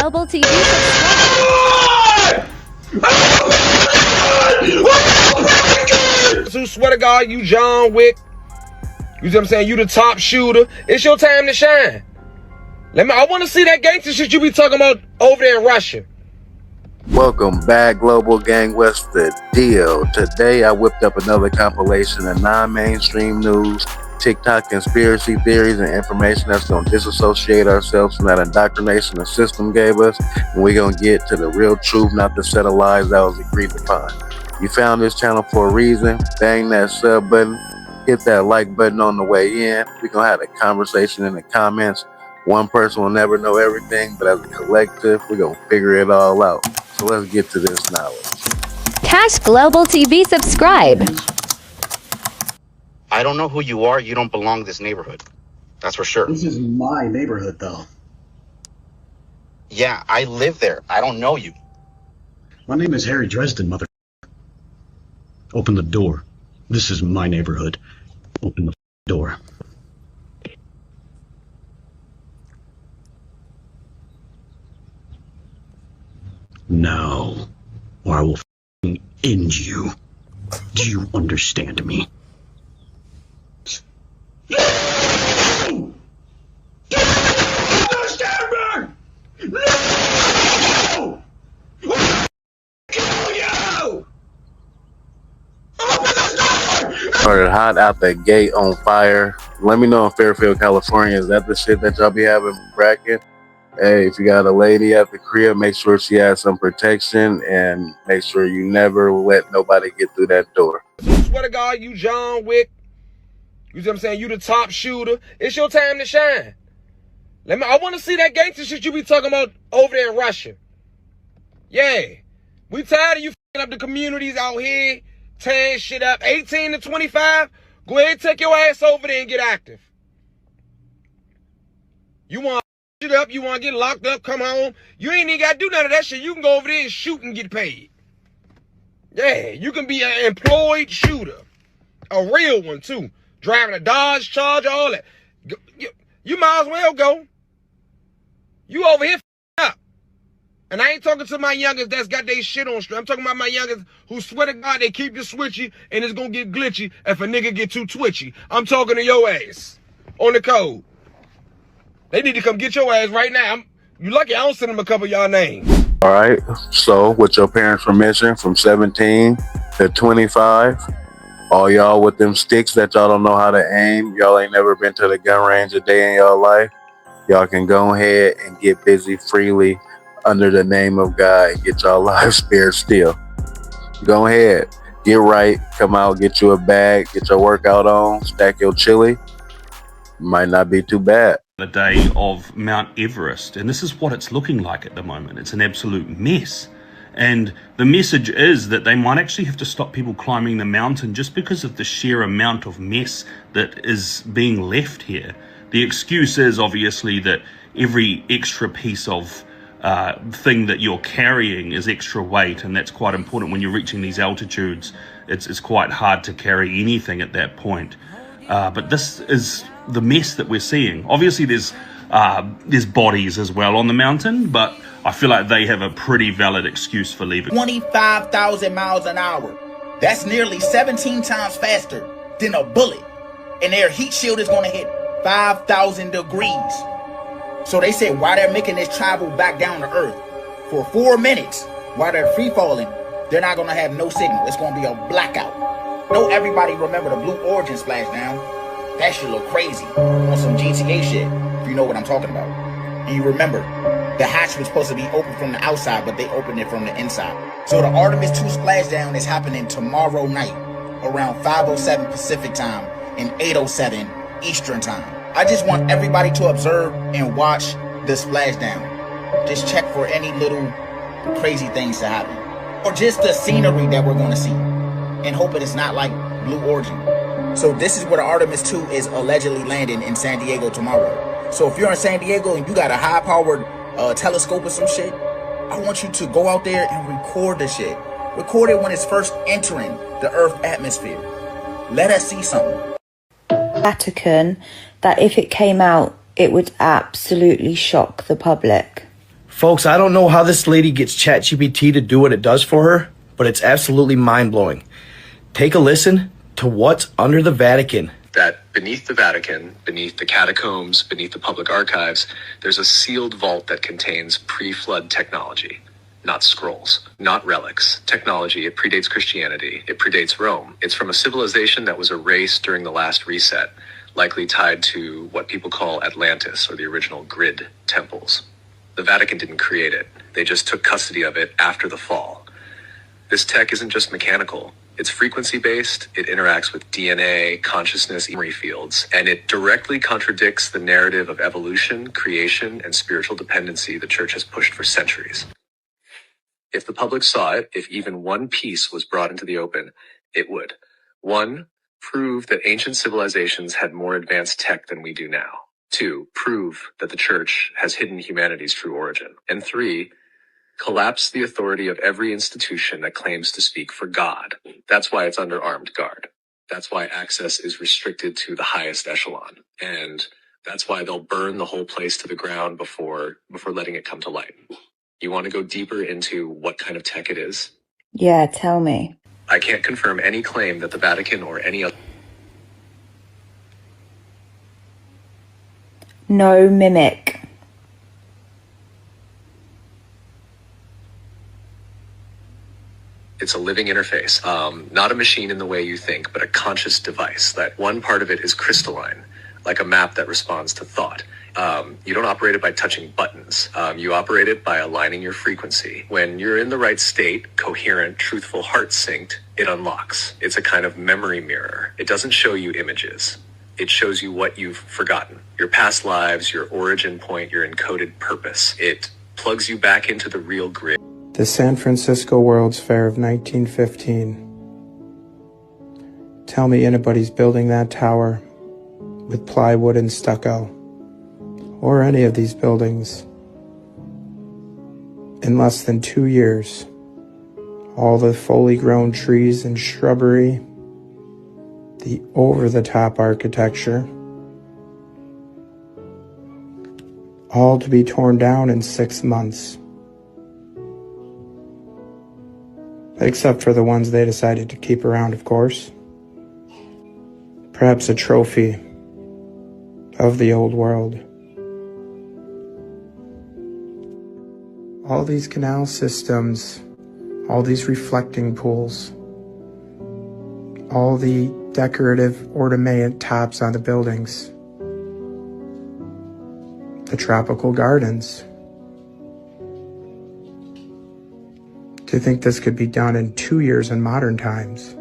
Global TV subscribe. So swear to God, you John Wick. You see what I'm saying? You the top shooter. It's your time to shine. I want to see that gangster shit you be talking about over there in Russia. Welcome back, Global Gang. What's the deal? Today I whipped up another compilation of non-mainstream news, TikTok conspiracy theories, and information that's going to disassociate ourselves from that indoctrination the system gave us. And we're going to get to the real truth, not the set of lies that was agreed upon. You found this channel for a reason. Bang that sub button. Hit that like button on the way in. We're going to have a conversation in the comments. One person will never know everything, but as a collective, we're going to figure it all out. So let's get to this knowledge. Cash Global TV subscribe. I don't know who you are. You don't belong to this neighborhood. That's for sure. This is my neighborhood, though. Yeah, I live there. I don't know you. My name is Harry Dresden, mother. Open the door. This is my neighborhood. Open the door. Now, or I will end you. Do you understand me? No! Do you understand me? No! Kill you! Open the door! Started hot out the gate on fire. Let me know in Fairfield, California, is that the shit that y'all be having bracket? Hey, if you got a lady at the crib, make sure she has some protection and make sure you never let nobody get through that door. So swear to God, you John Wick. You see what I'm saying? You the top shooter. It's your time to shine. I want to see that gangster shit you be talking about over there in Russia. Yeah. We tired of you f***ing up the communities out here, tearing shit up. 18 to 25, go ahead and take your ass over there and get active. You want shit up, you want to get locked up, come home. You ain't even got to do none of that shit. You can go over there and shoot and get paid. Yeah, you can be an employed shooter. A real one, too. Driving a Dodge Charger, all that. You might as well go. You over here up. And I ain't talking to my youngest that's got their shit on straight. I'm talking about my youngest who swear to God they keep the switchy and it's going to get glitchy if a nigga get too twitchy. I'm talking to your ass on the code. They need to come get your ass right now. You lucky I don't send them a couple of y'all names. All right. So with your parents' permission, from 17 to 25, all y'all with them sticks that y'all don't know how to aim, y'all ain't never been to the gun range a day in y'all life, y'all can go ahead and get busy freely under the name of God and get y'all lives spared still. Go ahead. Get right. Come out, get you a bag, get your workout on, stack your chili. Might not be too bad. The day of Mount Everest, and this is what it's looking like at the moment. It's an absolute mess, and the message is that they might actually have to stop people climbing the mountain just because of the sheer amount of mess that is being left here. The excuse is obviously that every extra piece of thing that you're carrying is extra weight, and that's quite important when you're reaching these altitudes. It's quite hard to carry anything at that point. But this is the mess that we're seeing. Obviously there's bodies as well on the mountain, but I feel like they have a pretty valid excuse for leaving. 25,000 miles an hour. That's nearly 17 times faster than a bullet. And their heat shield is going to hit 5,000 degrees. So they said while they're making this travel back down to Earth for 4 minutes, while they're free falling, they're not going to have no signal. It's going to be a blackout. Know everybody remember the Blue Origin splashdown? That shit look crazy on some GTA shit, if you know what I'm talking about. And you remember, the hatch was supposed to be open from the outside, but they opened it from the inside. So the Artemis 2 splashdown is happening tomorrow night around 5:07 Pacific time and 8:07 Eastern time. I just want everybody to observe and watch the splashdown. Just check for any little crazy things to happen. Or just the scenery that we're going to see. And hope it is not like Blue Origin. So this is where the Artemis 2 is allegedly landing in San Diego tomorrow. So if you're in San Diego and you got a high-powered telescope or some shit, I want you to go out there and record the shit. Record it when it's first entering the Earth atmosphere. Let us see something. Vatican, that if it came out, it would absolutely shock the public. Folks, I don't know how this lady gets ChatGPT to do what it does for her, but it's absolutely mind-blowing. Take a listen to what's under the Vatican. That beneath the Vatican, beneath the catacombs, beneath the public archives, there's a sealed vault that contains pre-flood technology. Not scrolls, not relics. Technology, it predates Christianity, it predates Rome. It's from a civilization that was erased during the last reset, likely tied to what people call Atlantis, or the original grid temples. The Vatican didn't create it. They just took custody of it after the fall. This tech isn't just mechanical. It's frequency-based, it interacts with DNA, consciousness, memory fields, and it directly contradicts the narrative of evolution, creation, and spiritual dependency the church has pushed for centuries. If the public saw it, if even one piece was brought into the open, it would. 1, prove that ancient civilizations had more advanced tech than we do now. 2, prove that the church has hidden humanity's true origin. And 3, collapse the authority of every institution that claims to speak for God. That's why it's under armed guard. That's why access is restricted to the highest echelon. And that's why they'll burn the whole place to the ground before letting it come to light. You want to go deeper into what kind of tech it is? Yeah, tell me. I can't confirm any claim that the Vatican or any other... No mimic. It's a living interface, not a machine in the way you think, but a conscious device. That one part of it is crystalline, like a map that responds to thought. You don't operate it by touching buttons. You operate it by aligning your frequency. When you're in the right state, coherent, truthful, heart synced, it unlocks. It's a kind of memory mirror. It doesn't show you images. It shows you what you've forgotten. Your past lives, your origin point, your encoded purpose. It plugs you back into the real grid. The San Francisco World's Fair of 1915. Tell me anybody's building that tower with plywood and stucco, or any of these buildings, in less than 2 years. All the fully grown trees and shrubbery, the over-the-top architecture, all to be torn down in 6 months. Except for the ones they decided to keep around, of course. Perhaps a trophy of the old world. All these canal systems, all these reflecting pools, all the decorative ornament tops on the buildings, the tropical gardens. To think this could be done in 2 years in modern times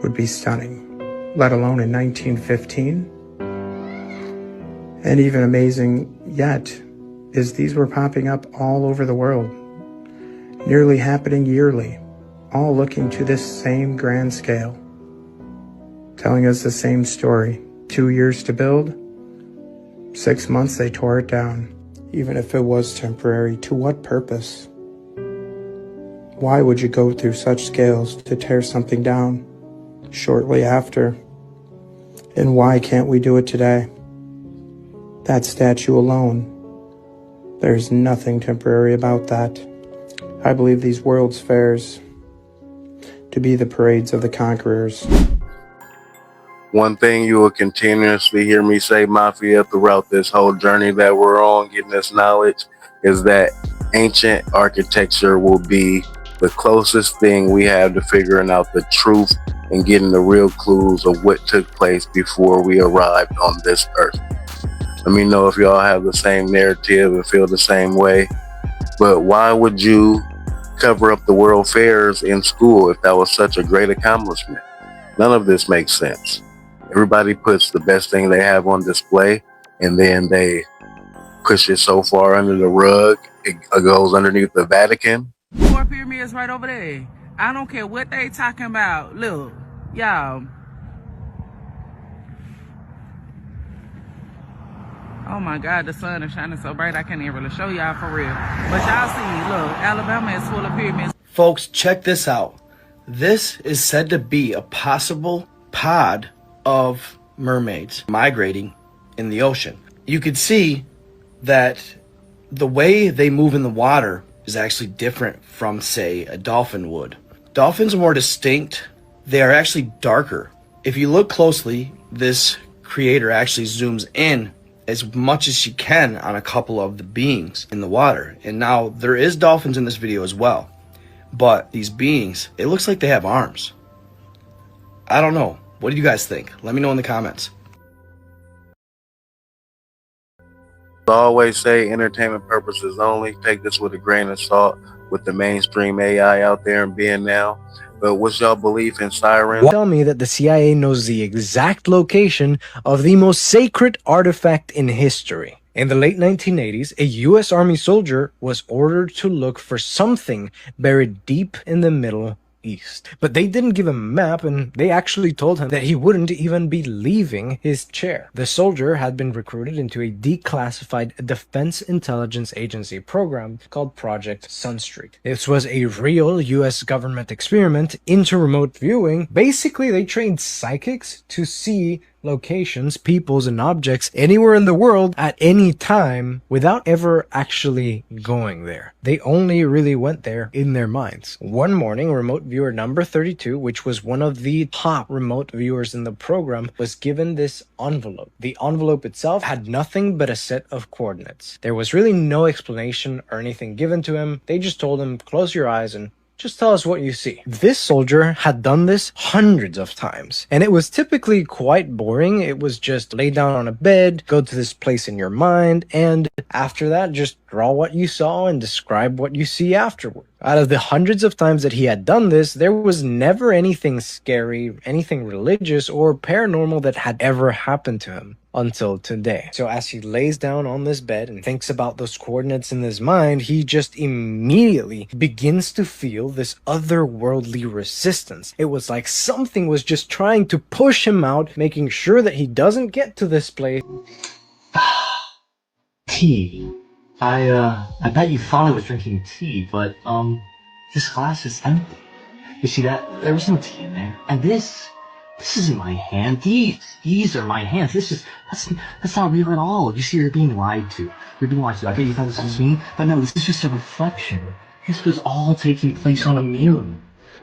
would be stunning, let alone in 1915. And even amazing yet is these were popping up all over the world, nearly happening yearly, all looking to this same grand scale, telling us the same story. 2 years to build, 6 months they tore it down. Even if it was temporary, to what purpose? Why would you go through such scales to tear something down shortly after? And why can't we do it today? That statue alone, there's nothing temporary about that. I believe these World's Fairs to be the parades of the conquerors. One thing you will continuously hear me say, Mafia, throughout this whole journey that we're on, getting this knowledge, is that ancient architecture will be the closest thing we have to figuring out the truth and getting the real clues of what took place before we arrived on this earth. Let me know if y'all have the same narrative and feel the same way. But why would you cover up the world fairs in school if that was such a great accomplishment? None of this makes sense. Everybody puts the best thing they have on display, and then they push it so far under the rug, it goes underneath the Vatican. 4 pyramids right over there. I don't care what they talking about. Look, y'all. Oh my God, the sun is shining so bright I can't even really show y'all for real. But y'all see, look, Alabama is full of pyramids. Folks, check this out. This is said to be a possible pod of mermaids migrating in the ocean. You could see that The way they move in the water is actually different from, say, a dolphin would. Dolphins are more distinct. They are actually darker. If you look closely, this creator actually zooms in as much as she can on a couple of the beings in the water. And now there is dolphins in this video as well. But these beings, it looks like they have arms. I don't know. What do you guys think? Let me know in the comments. I always say entertainment purposes only. Take this with a grain of salt with the mainstream AI out there and being now. But what's y'all belief in sirens? Tell me that the CIA knows the exact location of the most sacred artifact in history. In the late 1980s, a US Army soldier was ordered to look for something buried deep in the Middle East. But they didn't give him a map, and they actually told him that he wouldn't even be leaving his chair. The soldier had been recruited into a declassified Defense Intelligence Agency program called Project Sunstreak. This was a real US government experiment into remote viewing. Basically, they trained psychics to see locations, peoples, and objects anywhere in the world at any time without ever actually going there. They only really went there in their minds. One morning, remote viewer number 32, which was one of the top remote viewers in the program, was given this envelope. The envelope itself had nothing but a set of coordinates. There was really no explanation or anything given to him. They just told him, close your eyes and just tell us what you see. This soldier had done this hundreds of times, and it was typically quite boring. It was just lay down on a bed, go to this place in your mind, and after that, just draw what you saw and describe what you see afterward. Out of the hundreds of times that he had done this, there was never anything scary, anything religious or paranormal that had ever happened to him until today. So as he lays down on this bed and thinks about those coordinates in his mind, he just immediately begins to feel this otherworldly resistance. It was like something was just trying to push him out, making sure that he doesn't get to this place. Tea. I bet you thought I was drinking tea, but, this glass is empty. You see that? There was no tea in there. And this isn't my hand. These are my hands. That's not real at all. You see, you're being lied to. You're being lied to. I bet you thought this was me, but no, this is just a reflection. This was all taking place on a mirror.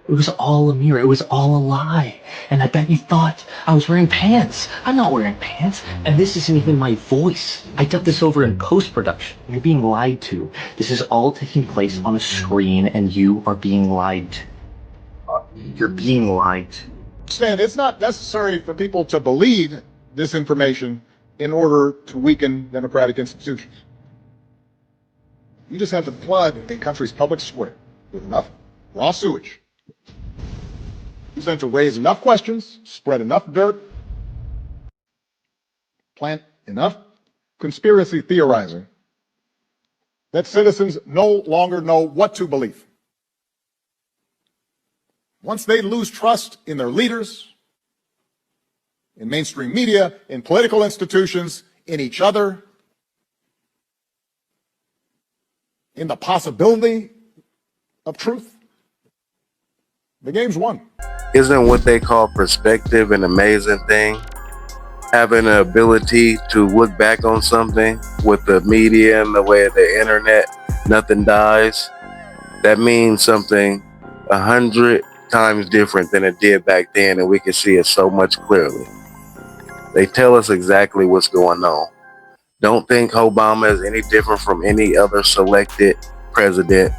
It was all a mirror. It was all a lie. And I bet you thought I was wearing pants. I'm not wearing pants. And this isn't even my voice. I dubbed this over in post-production. You're being lied to. This is all taking place on a screen, and you are being lied to. You're being lied to. Understand, it's not necessary for people to believe this information in order to weaken democratic institutions. You just have to flood the country's public square with enough raw sewage. You just have to raise enough questions, spread enough dirt, plant enough conspiracy theorizing that citizens no longer know what to believe. Once they lose trust in their leaders, in mainstream media, in political institutions, in each other, in the possibility of truth, the game's won. Isn't what they call perspective an amazing thing? Having the ability to look back on something with the media and the way of the internet, nothing dies. That means something 100 times different than it did back then, and we can see it so much clearly. They tell us exactly what's going on. Don't think Obama is any different from any other selected president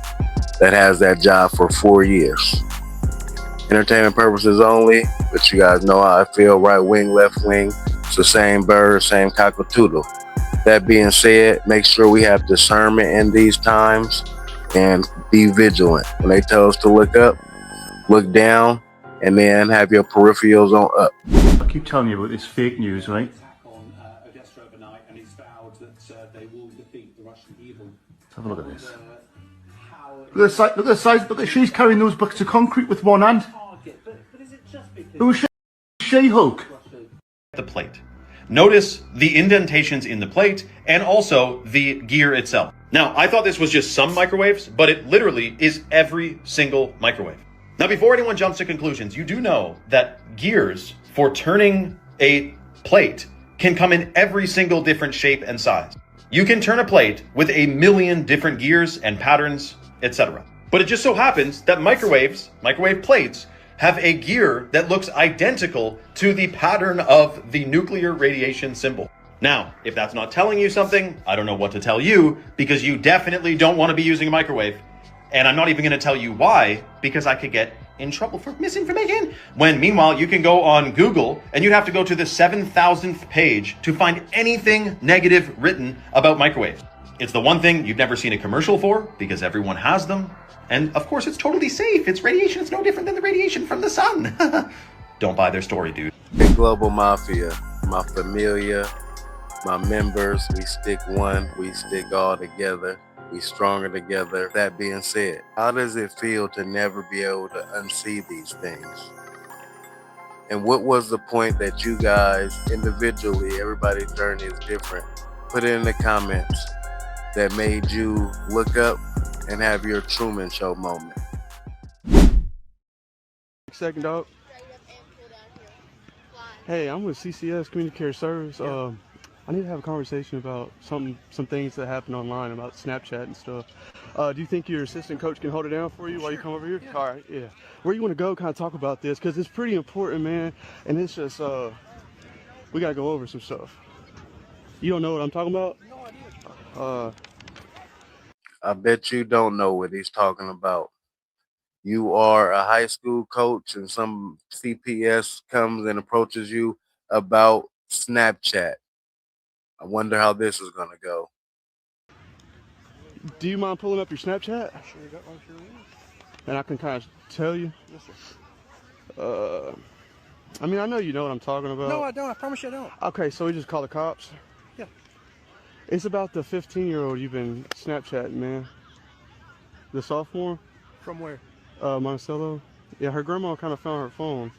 that has that job for 4 years. Entertainment purposes only, but you guys know how I feel, right wing, left wing, it's the same bird, same cockatoodle. That being said, make sure we have discernment in these times and be vigilant. When they tell us to look up, look down, and then have your peripherals on up. I keep telling you about this fake news, right? Let's have a look at this. Look at the size, look at she's carrying those buckets of concrete with one hand. Who's She-Hulk? The plate. Notice the indentations in the plate and also the gear itself. Now, I thought this was just some microwaves, but it literally is every single microwave. Now, before anyone jumps to conclusions, you do know that gears for turning a plate can come in every single different shape and size. You can turn a plate with a million different gears and patterns, etc. But it just so happens that microwave plates, have a gear that looks identical to the pattern of the nuclear radiation symbol. Now, if that's not telling you something, I don't know what to tell you, because you definitely don't want to be using a microwave. And I'm not even going to tell you why, because I could get in trouble for misinformation. When meanwhile, you can go on Google and you'd have to go to the 7,000th page to find anything negative written about microwaves. It's the one thing you've never seen a commercial for, because everyone has them. And of course, it's totally safe. It's radiation. It's no different than the radiation from the sun. Don't buy their story, dude. Big Global Mafia, my familia, my members, we stick one, we stick all together, we stronger together. That being said, how does it feel to never be able to unsee these things? And what was the point that you guys individually, everybody's journey is different, put it in the comments, that made you look up and have your Truman Show moment? Second, dog. Hey, I'm with CCS Community Care Service. I need to have a conversation about some things that happen online about Snapchat and stuff. Do you think your assistant coach can hold it down for you while you come over here? Yeah. All right, yeah. Where you want to go, kind of talk about this, because it's pretty important, man. And it's just, we got to go over some stuff. You don't know what I'm talking about? No idea. I bet you don't know what he's talking about. You are a high school coach and some CPS comes and approaches you about Snapchat. I wonder how this is going to go. Do you mind pulling up your Snapchat? And I can kind of tell you? Yes, sir. I mean, I know you know what I'm talking about. No, I don't. I promise you I don't. Okay, so we just call the cops? Yeah. It's about the 15-year-old you've been Snapchatting, man. The sophomore? From where? Monticello. Yeah, her grandma kind of found her phone.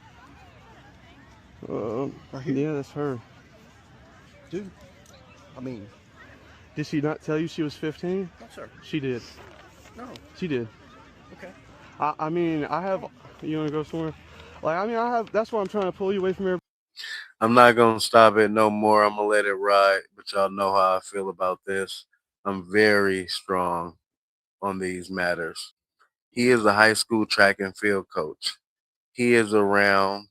Yeah, that's her. Dude, I mean... Did she not tell you she was 15? No, sir. She did. No. She did. Okay. I mean, I have... You want to go somewhere? Like, I mean, I have... That's why I'm trying to pull you away from here. I'm not going to stop it no more. I'm going to let it ride. But y'all know how I feel about this. I'm very strong on these matters. He is a high school track and field coach. He is around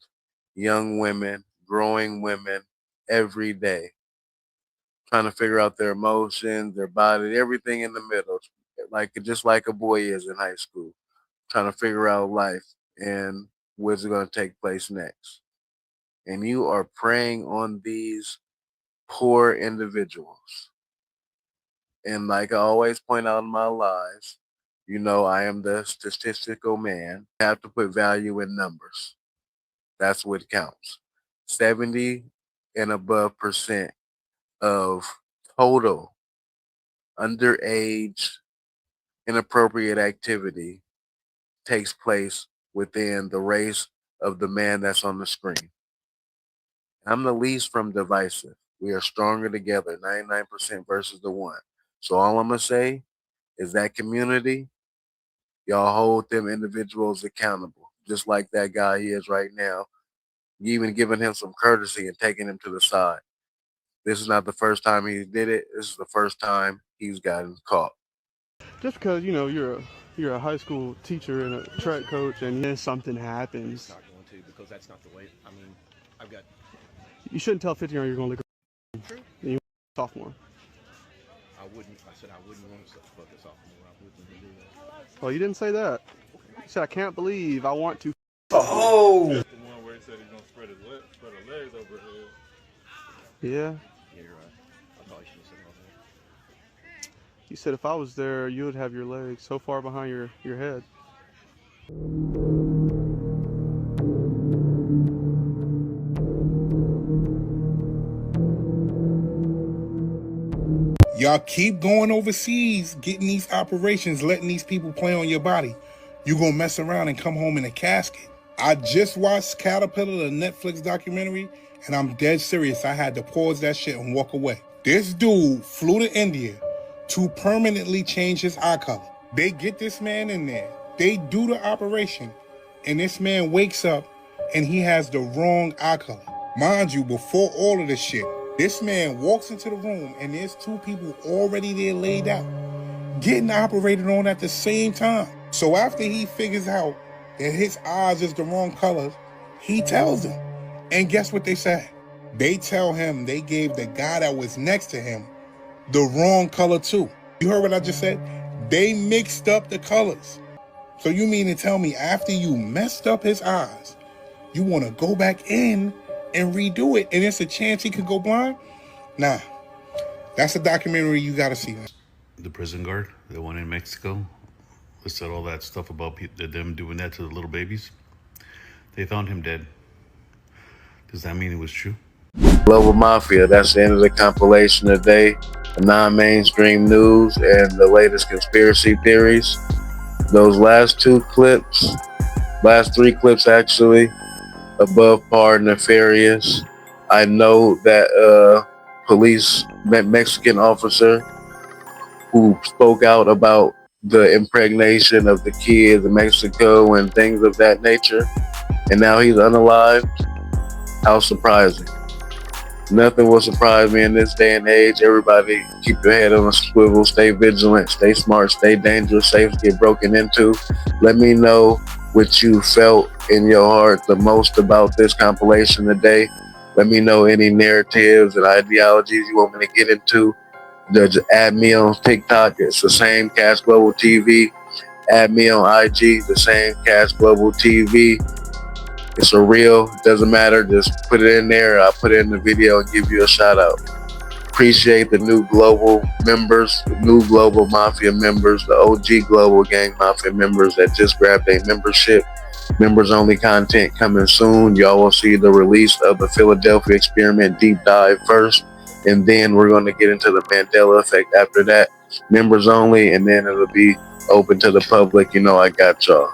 young women, growing women every day, trying to figure out their emotions, their body, everything in the middle, just like a boy is in high school, trying to figure out life and what's going to take place next. And you are preying on these poor individuals. And like I always point out in my lives, you know, I am the statistical man. You have to put value in numbers. That's what counts. 70 and above % of total underage inappropriate activity takes place within the race of the man that's on the screen. I'm the least from divisive. We are stronger together, 99% versus the 1. So all I'm going to say is that community, y'all hold them individuals accountable, just like that guy he is right now. You even giving him some courtesy and taking him to the side. This is not the first time he did it. This is the first time he's gotten caught. Just because, you know, you're a high school teacher and a track coach and then something happens. It's not going to, because that's not the way. I mean, I've got... You shouldn't tell 15-year-old you're going to look True. And you're a sophomore. I said I wouldn't want to fuck a sophomore. I wouldn't do that. Oh, you didn't say that. You said, I can't believe I want to. Oh! The one where he said he's going to spread her legs over her head. Yeah. Yeah, you're right. I probably should have said all that. You said if I was there, you would have your legs so far behind your head. Y'all keep going overseas, getting these operations, letting these people play on your body. You're going to mess around and come home in a casket. I just watched Caterpillar, the Netflix documentary, and I'm dead serious. I had to pause that shit and walk away. This dude flew to India to permanently change his eye color. They get this man in there. They do the operation, and this man wakes up and he has the wrong eye color. Mind you, before all of this shit, This man walks into the room and there's two people already there laid out, getting operated on at the same time. So after he figures out that his eyes is the wrong color, he tells them. And guess what they say? They tell him they gave the guy that was next to him the wrong color too. You heard what I just said? They mixed up the colors. So you mean to tell me after you messed up his eyes, you want to go back in and redo it and it's a chance he could go blind? Nah, that's a documentary you got to see. The prison guard, the one in Mexico, that said all that stuff about them doing that to the little babies. They found him dead. Does that mean it was true? Global Mafia, that's the end of the compilation today. The non-mainstream news and the latest conspiracy theories. Those last three clips actually, above par nefarious. I know that police Mexican officer who spoke out about the impregnation of the kids in Mexico and things of that nature, and now he's unalived. How surprising. Nothing will surprise me in this day and age. Everybody keep your head on a swivel, stay vigilant, stay smart, stay dangerous, safes get broken into. Let me know what you felt in your heart the most about this compilation today. Let me know any narratives and ideologies you want me to get into. Just add me on TikTok. It's the same Cash Global TV. Add me on IG, the same Cash Global TV. It's a reel, doesn't matter, just put it in there. I'll put it in the video and give you a shout out. Appreciate the new global members, the new global mafia members, the OG global gang mafia members that just grabbed a membership. Members only content coming soon. Y'all will see the release of the Philadelphia Experiment deep dive first, and then we're going to get into the Mandela effect after that. Members only, and then it'll be open to the public. You know I got y'all.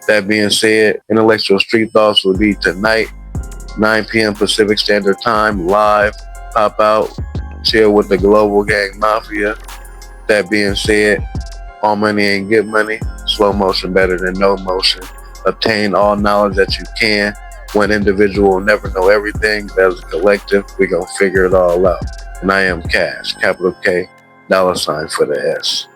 That being said, Intellectual Street Thoughts will be tonight, 9 p.m. Pacific Standard Time, live. Pop out, chill with the Global Gang Mafia. That being said, all money ain't good money. Slow motion better than no motion. Obtain all knowledge that you can. One individual will never know everything. But as a collective, we're going to figure it all out. And I am Cash, capital K, $ for the S.